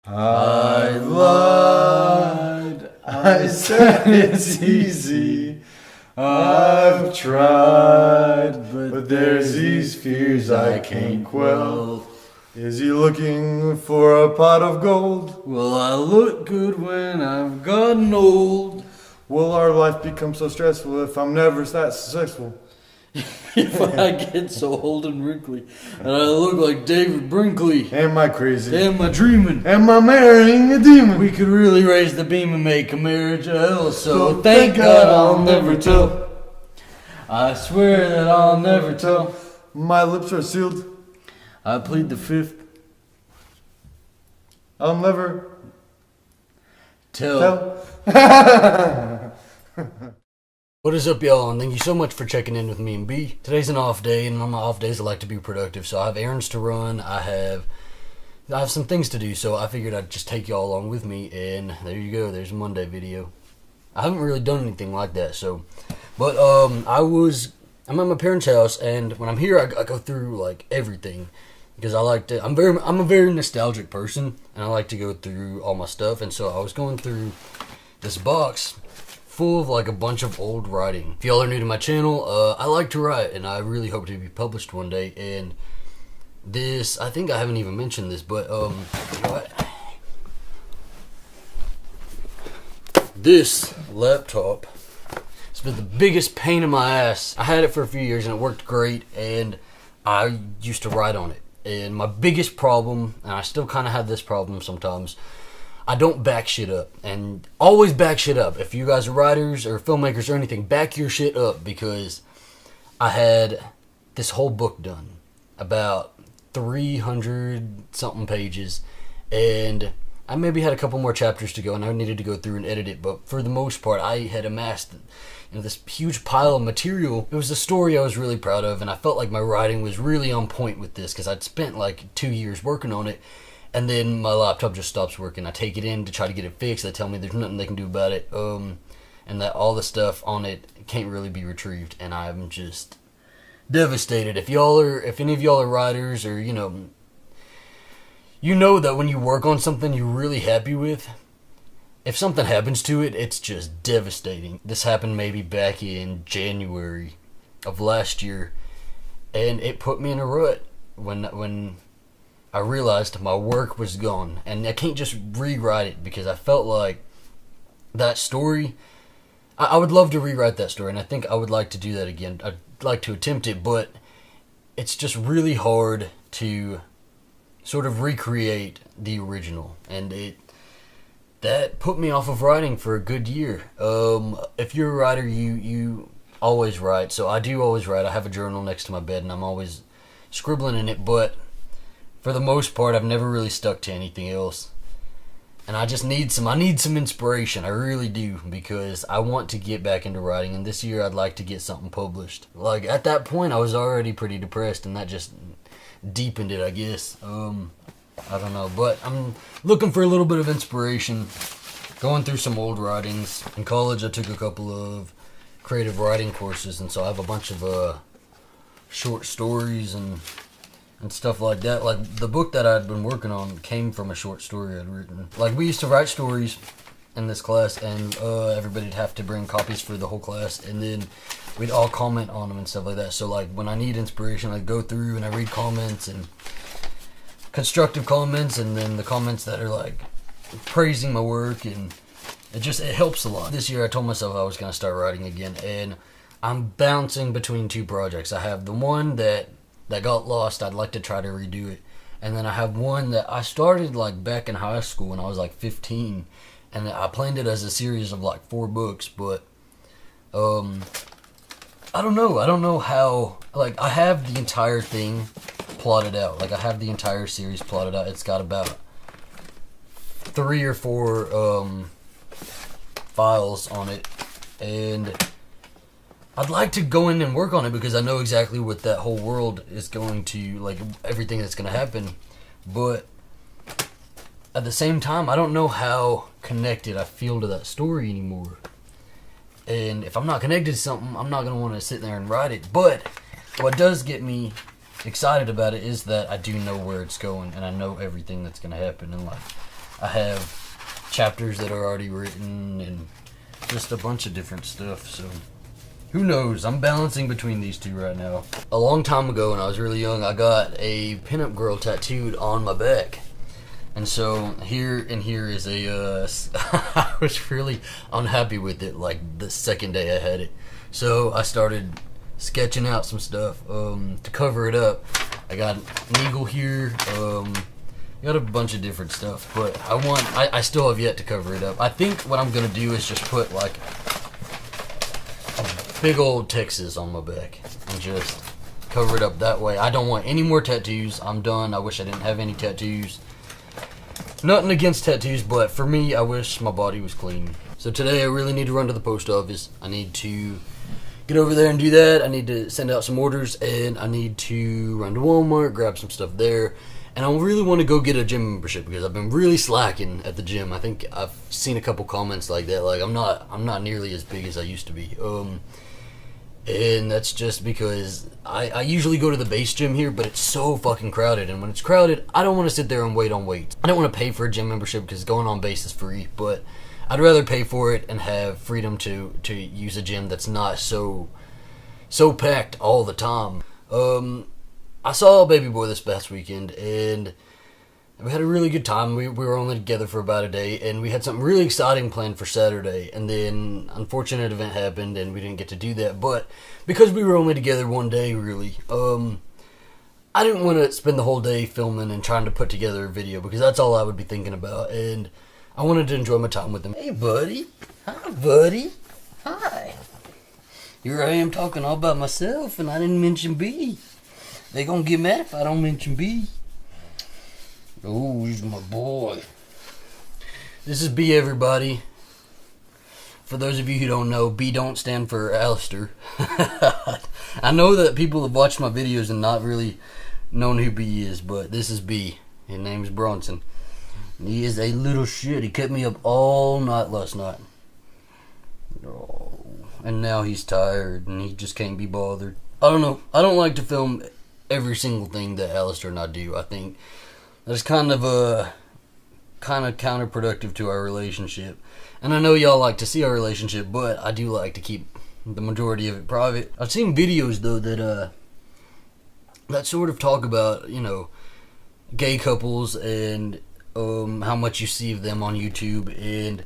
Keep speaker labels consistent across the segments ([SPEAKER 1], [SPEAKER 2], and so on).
[SPEAKER 1] I lied, I said it's easy. I've tried, but there's these fears I can't quell. Is he looking for a pot of gold?
[SPEAKER 2] Will I look good when I've gotten old?
[SPEAKER 1] Will our life become so stressful if I'm never that successful?
[SPEAKER 2] If I get so old and wrinkly and I look like David Brinkley,
[SPEAKER 1] Am I crazy?
[SPEAKER 2] am I dreaming?
[SPEAKER 1] Am I marrying a demon?
[SPEAKER 2] We could really raise the beam and make a marriage a hell. So thank God I'll never tell. I swear that I'll never tell.
[SPEAKER 1] My lips are sealed.
[SPEAKER 2] I plead the fifth.
[SPEAKER 1] I'll never
[SPEAKER 2] Tell.
[SPEAKER 1] tell.
[SPEAKER 2] What is up, y'all, and thank you so much for checking in with me and B. Today's an off day, and on my off days I like to be productive, so I have errands to run, I have some things to do, so I figured I'd just take y'all along with me, and there you go, there's a Monday video. I haven't really done anything like that, but I'm at my parents' house, and when I'm here I go through like everything, because I'm a very nostalgic person, and I like to go through all my stuff, and so I was going through this box full of like a bunch of old writing. If y'all are new to my channel, I like to write, and I really hope to be published one day. And this, I think I haven't even mentioned this, but this laptop has been the biggest pain in my ass. I had it for a few years and it worked great, and I used to write on it. And my biggest problem, and I still kind of have this problem sometimes, I don't back shit up, and always back shit up. If you guys are writers or filmmakers or anything, back your shit up, because I had this whole book done, about 300 something pages, and I maybe had a couple more chapters to go, and I needed to go through and edit it, but for the most part I had amassed this huge pile of material. It was a story I was really proud of, and I felt like my writing was really on point with this, because I'd spent like 2 years working on it. And then my laptop just stops working. I take it in to try to get it fixed. They tell me there's nothing they can do about it, and that all the stuff on it can't really be retrieved. And I'm just devastated. If any of y'all are writers, or you know that when you work on something you're really happy with, if something happens to it, it's just devastating. This happened maybe back in January of last year, and it put me in a rut when I realized my work was gone, and I can't just rewrite it, because I felt like that story, I would love to rewrite that story, and I think I would like to do that again. I'd like to attempt it, but it's just really hard to sort of recreate the original, and that put me off of writing for a good year. If you're a writer, you always write, so I do always write. I have a journal next to my bed, and I'm always scribbling in it, but for the most part, I've never really stuck to anything else. And I need some inspiration. I really do, because I want to get back into writing, and this year I'd like to get something published. Like, at that point, I was already pretty depressed, and that just deepened it, I guess. I don't know, but I'm looking for a little bit of inspiration, going through some old writings. In college, I took a couple of creative writing courses, and so I have a bunch of short stories and stuff like that. Like, the book that I'd been working on came from a short story I'd written. Like, we used to write stories in this class, and everybody'd have to bring copies for the whole class, and then we'd all comment on them and stuff like that. So, like, when I need inspiration, I go through and I read comments, and constructive comments, and then the comments that are, like, praising my work, and it helps a lot. This year I told myself I was going to start writing again, and I'm bouncing between two projects. I have the one that got lost. I'd like to try to redo it, and then I have one that I started like back in high school when I was like 15, and I planned it as a series of like 4 books, but I don't know how. Like, I have the entire thing plotted out. Like, I have the entire series plotted out. It's got about 3 or 4 files on it, and I'd like to go in and work on it, because I know exactly what that whole world is going to, like, everything that's going to happen. But at the same time, I don't know how connected I feel to that story anymore. And if I'm not connected to something, I'm not going to want to sit there and write it. But what does get me excited about it is that I do know where it's going, and I know everything that's going to happen in life. I have chapters that are already written and just a bunch of different stuff. So who knows? I'm balancing between these two right now. A long time ago when I was really young, I got a pinup girl tattooed on my back. And so here is a, I was really unhappy with it like the second day I had it. So I started sketching out some stuff to cover it up. I got an eagle here, got a bunch of different stuff, but I still have yet to cover it up. I think what I'm gonna do is just put like a big old Texas on my back and just cover it up that way. I don't want any more tattoos. I'm done. I wish I didn't have any tattoos. Nothing against tattoos, but for me, I wish my body was clean. So today I really need to run to the post office. I need to get over there and do that. I need to send out some orders, and I need to run to Walmart, grab some stuff there. And I really want to go get a gym membership because I've been really slacking at the gym. I think I've seen a couple comments like that. Like I'm not nearly as big as I used to be. And that's just because I usually go to the base gym here, but it's so fucking crowded. And when it's crowded, I don't want to sit there and wait on weights. I don't want to pay for a gym membership because going on base is free, but I'd rather pay for it and have freedom to use a gym that's not so packed all the time. I saw Baby Boy this past weekend, and we had a really good time. We were only together for about a day, and we had something really exciting planned for Saturday, and then unfortunate event happened, and we didn't get to do that. But because we were only together one day, really, I didn't want to spend the whole day filming and trying to put together a video, because that's all I would be thinking about, and I wanted to enjoy my time with him. Hey, buddy. Hi, buddy. Hi. Here I am talking all about myself, and I didn't mention B. They gonna get mad if I don't mention B. Oh, he's my boy. This is B, everybody. For those of you who don't know, B don't stand for Alistair. I know that people have watched my videos and not really known who B is, but this is B. His name's Bronson. He is a little shit. He kept me up all night last night. Oh, and now he's tired and he just can't be bothered. I don't know. I don't like to film every single thing that Alistair and I do. I think that's kind of counterproductive to our relationship. And I know y'all like to see our relationship, but I do like to keep the majority of it private. I've seen videos though that sort of talk about, you know, gay couples and how much you see of them on YouTube, and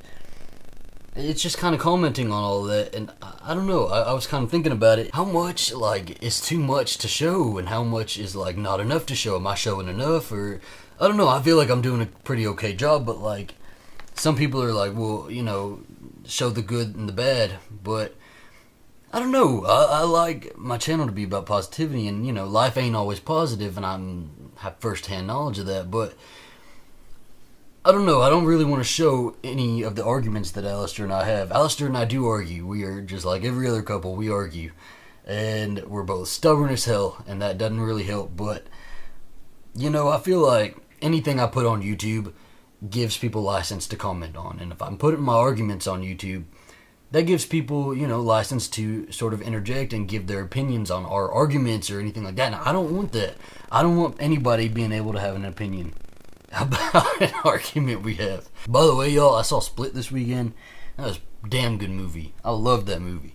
[SPEAKER 2] it's just kind of commenting on all of that. And I don't know, I was kind of thinking about it. How much like is too much to show, and how much is like not enough to show? Am I showing enough? Or I don't know. I feel like I'm doing a pretty okay job, but like some people are like, well, you know, show the good and the bad. But I don't know. I like my channel to be about positivity, and you know, life ain't always positive, and I have first-hand knowledge of that. But I don't know. I don't really want to show any of the arguments that Alistair and I have. Alistair and I do argue. We are just like every other couple. We argue, and we're both stubborn as hell, and that doesn't really help. But you know, I feel like anything I put on YouTube gives people license to comment on, and if I'm putting my arguments on YouTube, that gives people, you know, license to sort of interject and give their opinions on our arguments or anything like that. And I don't want that. I don't want anybody being able to have an opinion about an argument we have. By the way, y'all, I saw Split this weekend. That was a damn good movie. I loved that movie.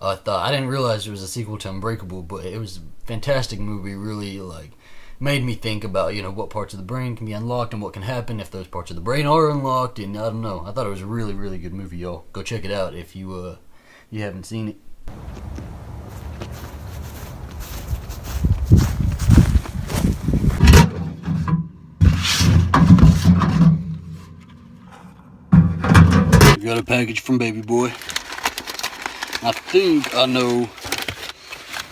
[SPEAKER 2] I didn't realize it was a sequel to Unbreakable, but it was a fantastic movie. Really, like, made me think about, you know, what parts of the brain can be unlocked and what can happen if those parts of the brain are unlocked. And I don't know. I thought it was a really, really good movie, y'all. Go check it out if you haven't seen it. We got a package from Baby Boy. I think I know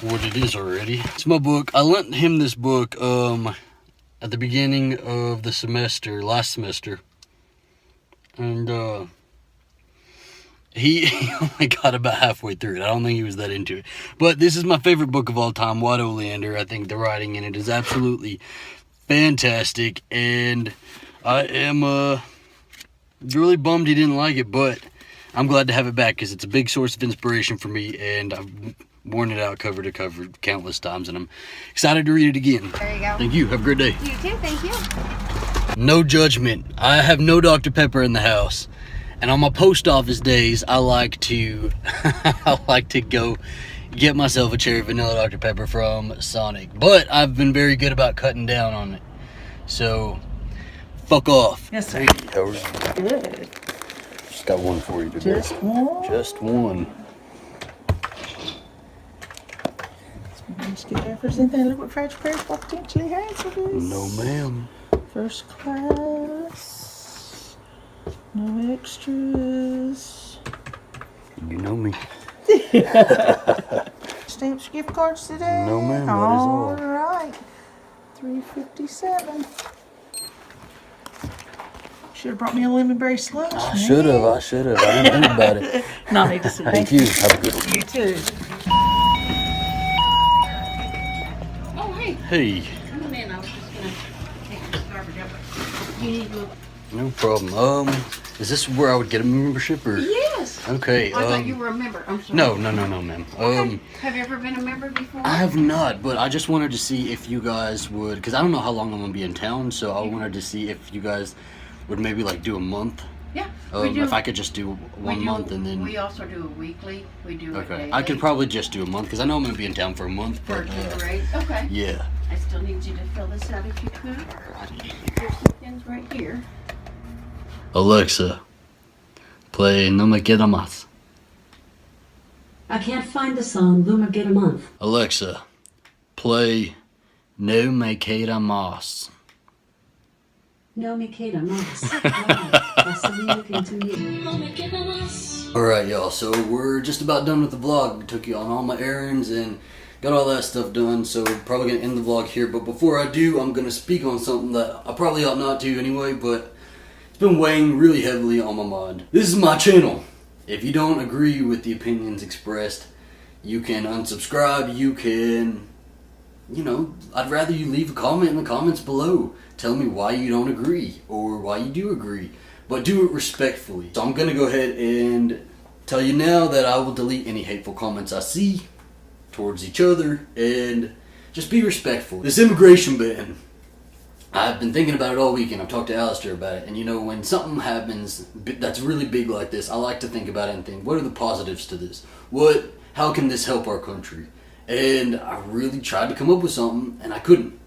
[SPEAKER 2] what it is already. It's my book. I lent him this book at the beginning of the semester, last semester. And he only got about halfway through it. I don't think he was that into it. But this is my favorite book of all time, White Oleander. I think the writing in it is absolutely fantastic. And I am really bummed he didn't like it, but I'm glad to have it back because it's a big source of inspiration for me, and I've worn it out cover to cover countless times, and I'm excited to read it again.
[SPEAKER 3] There you go.
[SPEAKER 2] Thank you. Have a great day.
[SPEAKER 3] You too. Thank you.
[SPEAKER 2] No judgment. I have no Dr. Pepper in the house. And on my post office days, I like to go get myself a cherry vanilla Dr. Pepper from Sonic. But I've been very good about cutting down on it. So, fuck off.
[SPEAKER 3] Yes, sir.
[SPEAKER 2] Hey, how are you?
[SPEAKER 3] Good.
[SPEAKER 2] Just got one for you today.
[SPEAKER 3] Just one.
[SPEAKER 2] Just one.
[SPEAKER 3] Just get there if there's anything Liquid Fresh Press potentially hazardous.
[SPEAKER 2] No, ma'am.
[SPEAKER 3] First class. No extras.
[SPEAKER 2] You know me.
[SPEAKER 3] Stamps, gift cards today.
[SPEAKER 2] No, ma'am, that is all.
[SPEAKER 3] All right. $3.57. Should have brought me a lemon berry slush.
[SPEAKER 2] I should have. I didn't think about it.
[SPEAKER 3] No need to say
[SPEAKER 2] Thank you. Have a good one.
[SPEAKER 3] You too.
[SPEAKER 4] Oh, hey,
[SPEAKER 2] Hey,
[SPEAKER 4] come on in. I was just gonna take this garbage out. You need to look.
[SPEAKER 2] no problem. Is this where I would get a membership or?
[SPEAKER 4] Yes.
[SPEAKER 2] Okay.
[SPEAKER 4] I thought you were a member. I'm sorry.
[SPEAKER 2] No, ma'am.
[SPEAKER 4] Have you ever been a member before?
[SPEAKER 2] I have not, but I just wanted to see if you guys would, because I don't know how long I'm gonna be in town, so I wanted to see if you guys would maybe like do a month.
[SPEAKER 4] Yeah. We do.
[SPEAKER 2] If I could just do one month and then.
[SPEAKER 4] We also do a weekly. We do a
[SPEAKER 2] Okay.
[SPEAKER 4] daily.
[SPEAKER 2] I could probably just do a month because I know I'm gonna be in town for a month.
[SPEAKER 4] For a
[SPEAKER 2] But,
[SPEAKER 4] cheaper rate. Okay.
[SPEAKER 2] yeah.
[SPEAKER 4] I still need you to fill this out if you could.
[SPEAKER 2] Alrighty.
[SPEAKER 4] Here's some pins right here.
[SPEAKER 2] Alexa, play No Me Queda Más.
[SPEAKER 5] I can't find the song Luma Get a Month.
[SPEAKER 2] Alexa, play No Me Queda Más.
[SPEAKER 5] No me queda más. Wow, Selena Quintanilla.
[SPEAKER 2] Alright, y'all, so we're just about done with the vlog. Took you on all my errands and got all that stuff done, so we're probably going to end the vlog here. But before I do, I'm going to speak on something that I probably ought not to anyway, but it's been weighing really heavily on my mind. This is my channel. If you don't agree with the opinions expressed, you can unsubscribe, you can, I'd rather you leave a comment in the comments below. Tell me why you don't agree, or why you do agree, but do it respectfully. So I'm going to go ahead and tell you now that I will delete any hateful comments I see towards each other, and just be respectful. This immigration ban, I've been thinking about it all weekend. I've talked to Alistair about it, and when something happens that's really big like this, I like to think about it and think, what are the positives to this? How can this help our country? And I really tried to come up with something, and I couldn't.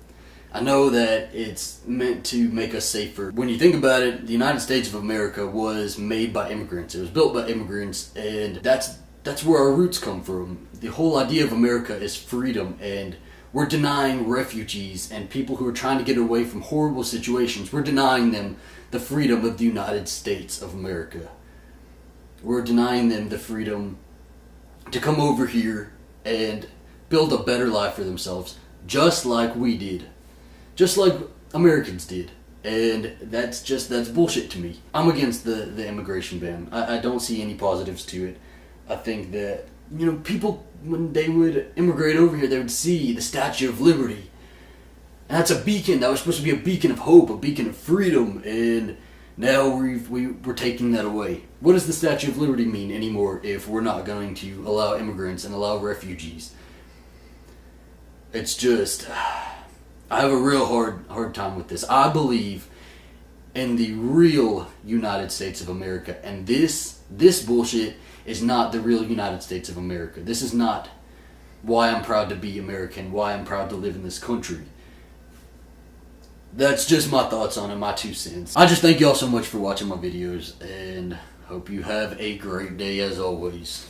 [SPEAKER 2] I know that it's meant to make us safer. When you think about it, the United States of America was made by immigrants. It was built by immigrants, and that's where our roots come from. The whole idea of America is freedom, and we're denying refugees and people who are trying to get away from horrible situations, we're denying them the freedom of the United States of America. We're denying them the freedom to come over here and build a better life for themselves, just like we did. Just like Americans did. And that's bullshit to me. I'm against the immigration ban. I don't see any positives to it. I think that, people, when they would immigrate over here, they would see the Statue of Liberty. And that's a beacon. That was supposed to be a beacon of hope, a beacon of freedom. And now we're taking that away. What does the Statue of Liberty mean anymore if we're not going to allow immigrants and allow refugees? It's just, I have a real hard time with this. I believe in the real United States of America, and this bullshit is not the real United States of America. This is not why I'm proud to be American, why I'm proud to live in this country. That's just my thoughts on it, my 2 cents. I just thank y'all so much for watching my videos, and hope you have a great day as always.